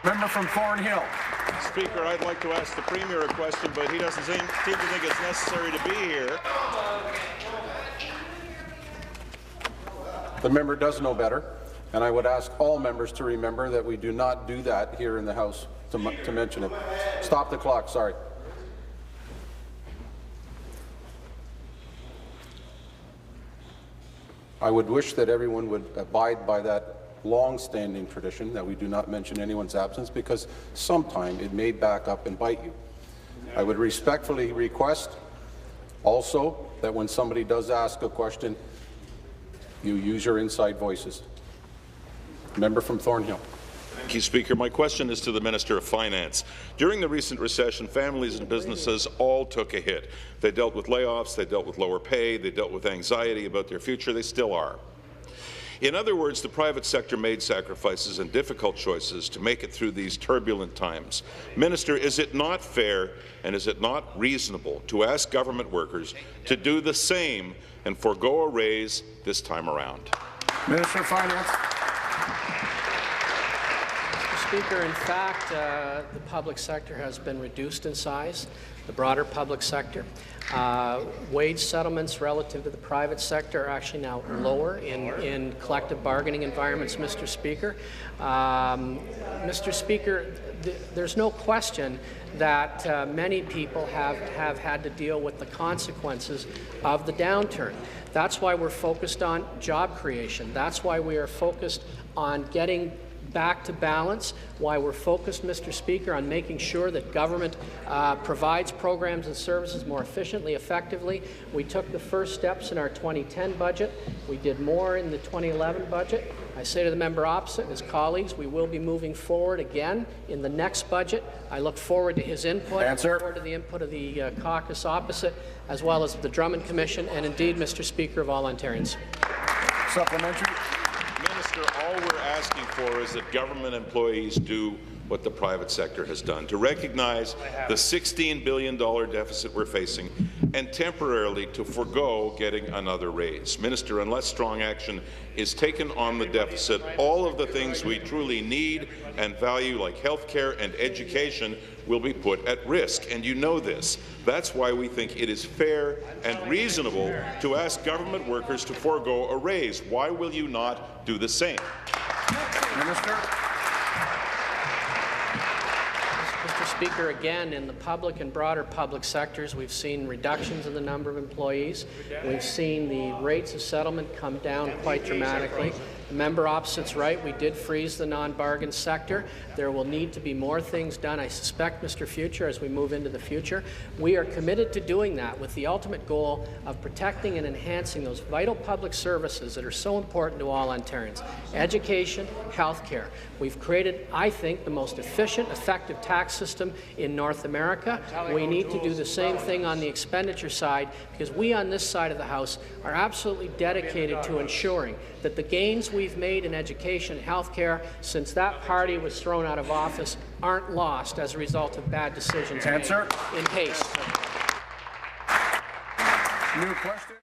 Member from Thornhill. Speaker, I'd like to ask the Premier a question, but he doesn't seem to think it's necessary to be here. The member does know better, and I would ask all members to remember that we do not do that here in the House to mention it. Stop the clock, sorry. I would wish that everyone would abide by that long-standing tradition that we do not mention anyone's absence, because sometime it may back up and bite you. I would respectfully request also that when somebody does ask a question, you use your inside voices. Member from Thornhill. Thank you, Speaker. My question is to the Minister of Finance. During the recent recession, families and businesses all took a hit. They dealt with layoffs, they dealt with lower pay, they dealt with anxiety about their future. They still are. In other words, the private sector made sacrifices and difficult choices to make it through these turbulent times. Minister, is it not fair and is it not reasonable to ask government workers to do the same and forego a raise this time around? Minister of Finance. Speaker, in fact, the public sector has been reduced in size, the broader public sector. Wage settlements relative to the private sector are actually now lower in collective bargaining environments, Mr. Speaker. Mr. Speaker, there's no question that many people have had to deal with the consequences of the downturn. That's why we're focused on job creation. That's why we are focused on getting back to balance, why we're focused, Mr. Speaker, on making sure that government provides programs and services more efficiently, effectively. We took the first steps in our 2010 budget. We did more in the 2011 budget. I say to the member opposite and his colleagues, we will be moving forward again in the next budget. I look forward to his input, I look forward to the input of the caucus opposite, as well as the Drummond Commission, and indeed, Mr. Speaker, of all Ontarians. Supplementary. Minister, all we're asking for is that government employees do what the private sector has done, to recognize the $16 billion deficit we're facing and temporarily to forego getting another raise. Minister, unless strong action is taken on the deficit, all of the things we truly need and value, like health care and education, will be put at risk, and you know this. That's why we think it is fair and reasonable to ask government workers to forego a raise. Why will you not do the same? Minister. Mr. Speaker, again, in the public and broader public sectors, we've seen reductions in the number of employees. We've seen the rates of settlement come down quite dramatically. The member opposite's right. We did freeze the non-bargain sector. There will need to be more things done, I suspect, Mr. Future, as we move into the future. We are committed to doing that with the ultimate goal of protecting and enhancing those vital public services that are so important to all Ontarians: education, health care. We've created, I think, the most efficient, effective tax system in North America. We need to do the same thing on the expenditure side, because we on this side of the House are absolutely dedicated to ensuring that the gains we've made in education and health care since that party was thrown out of office aren't lost as a result of bad decisions made in haste. New question.